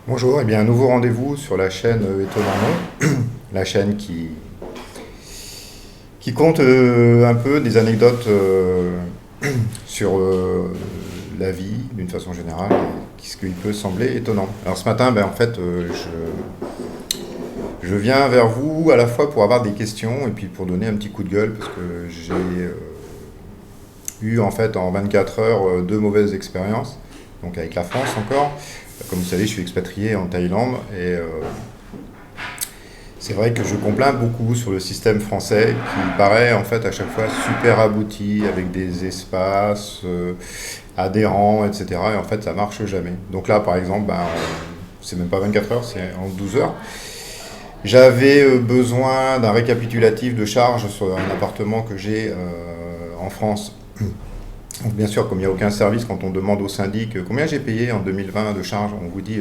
Bonjour, et bien un nouveau rendez-vous sur la chaîne Étonnant Nom, la chaîne qui compte un peu des anecdotes sur la vie d'une façon générale, et ce qui peut sembler étonnant. Alors ce matin, en fait, je viens vers vous à la fois pour avoir des questions et puis pour donner un petit coup de gueule parce que j'ai eu en fait en 24 heures deux mauvaises expériences, donc avec la France encore. Comme vous savez, je suis expatrié en Thaïlande et c'est vrai que je complains beaucoup sur le système français qui paraît en fait à chaque fois super abouti avec des espaces adhérents, etc. Et en fait, ça marche jamais. Donc là, par exemple, c'est même pas 24 heures, c'est en 12 heures. J'avais besoin d'un récapitulatif de charges sur un appartement que j'ai en France. Donc, bien sûr, comme il n'y a aucun service, quand on demande au syndic combien j'ai payé en 2020 de charges, on vous dit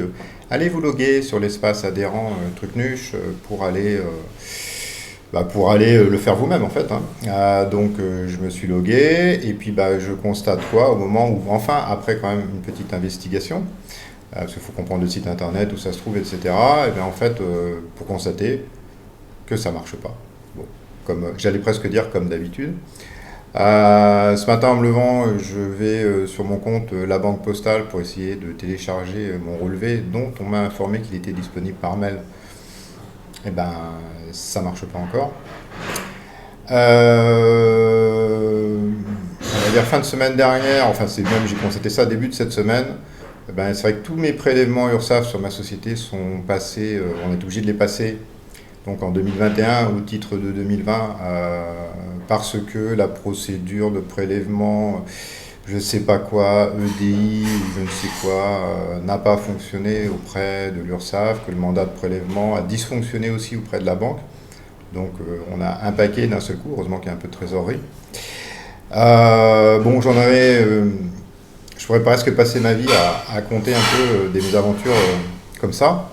allez vous loguer sur l'espace adhérent Trucnuche pour aller le faire vous-même en fait. Hein. Donc je me suis logué et puis je constate quoi au moment où, enfin, après quand même une petite investigation, parce qu'il faut comprendre le site internet où ça se trouve, etc. Et bien en fait, pour constater que ça marche pas. Bon, comme j'allais presque dire comme d'habitude. Ce matin en me levant, je vais sur mon compte La Banque Postale pour essayer de télécharger mon relevé dont on m'a informé qu'il était disponible par mail. Et ça marche pas encore. On va dire fin de semaine dernière, enfin c'est même j'ai constaté ça début de cette semaine. C'est vrai que tous mes prélèvements URSSAF sur ma société sont passés, on est obligé de les passer donc en 2021 au titre de 2020 parce que la procédure de prélèvement, je ne sais pas quoi, EDI ou je ne sais quoi, n'a pas fonctionné auprès de l'URSSAF, que le mandat de prélèvement a dysfonctionné aussi auprès de la banque. Donc on a un paquet d'un seul coup, heureusement qu'il y a un peu de trésorerie. J'en avais, je pourrais presque passer ma vie à compter un peu des mésaventures comme ça.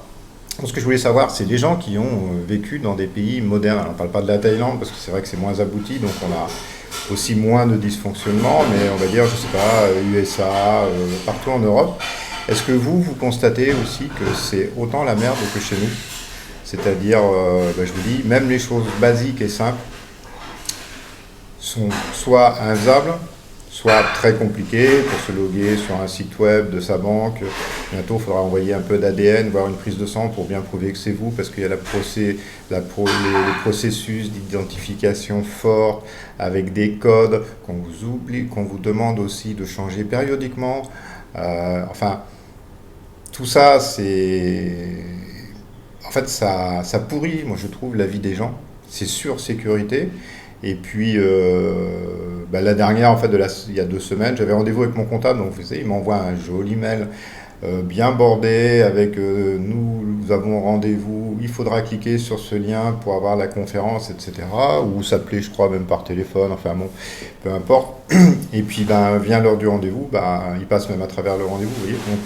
Ce que je voulais savoir, c'est des gens qui ont vécu dans des pays modernes. Alors, on ne parle pas de la Thaïlande parce que c'est vrai que c'est moins abouti, donc on a aussi moins de dysfonctionnement, mais on va dire, je ne sais pas, USA, partout en Europe. Est-ce que vous constatez aussi que c'est autant la merde que chez nous? C'est-à-dire, je vous dis, même les choses basiques et simples sont soit infaisables, soit très compliqué pour se loguer sur un site web de sa banque. Bientôt, il faudra envoyer un peu d'ADN, voire une prise de sang pour bien prouver que c'est vous, parce qu'il y a les processus d'identification forts avec des codes qu'on vous oublie, qu'on vous demande aussi de changer périodiquement. Tout ça, en fait, ça pourrit, moi je trouve, la vie des gens. C'est sur sécurité. Et puis, la dernière, en fait, il y a 2 semaines, j'avais rendez-vous avec mon comptable, donc vous savez, il m'envoie un joli mail bien bordé avec nous avons rendez-vous, il faudra cliquer sur ce lien pour avoir la conférence, etc. Ou s'appeler, je crois, même par téléphone, enfin bon, peu importe. Et puis, vient l'heure du rendez-vous, il passe même à travers le rendez-vous, vous voyez. Donc,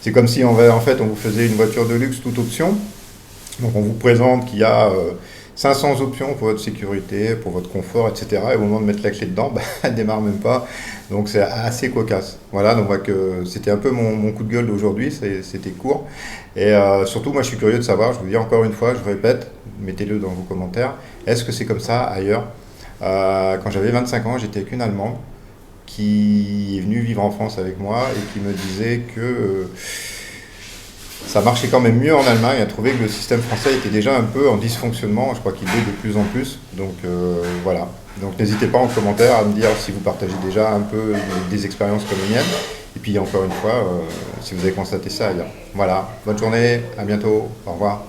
c'est comme si, on vous faisait une voiture de luxe, toute option. Donc, on vous présente qu'il y a 500 options pour votre sécurité, pour votre confort, etc. Et au moment de mettre la clé dedans, elle ne démarre même pas. Donc c'est assez cocasse. Voilà, donc c'était un peu mon coup de gueule d'aujourd'hui, c'était court. Et surtout, moi je suis curieux de savoir, je vous dis encore une fois, je répète, mettez-le dans vos commentaires, est-ce que c'est comme ça ailleurs? Quand j'avais 25 ans, j'étais avec une Allemande qui est venue vivre en France avec moi et qui me disait que ça marchait quand même mieux en Allemagne, a trouvé que le système français était déjà un peu en dysfonctionnement, je crois qu'il l'est de plus en plus. Donc voilà. Donc n'hésitez pas en commentaire à me dire si vous partagez déjà un peu des expériences comme les miennes. Et puis encore une fois, si vous avez constaté ça ailleurs. Voilà, bonne journée, à bientôt, au revoir.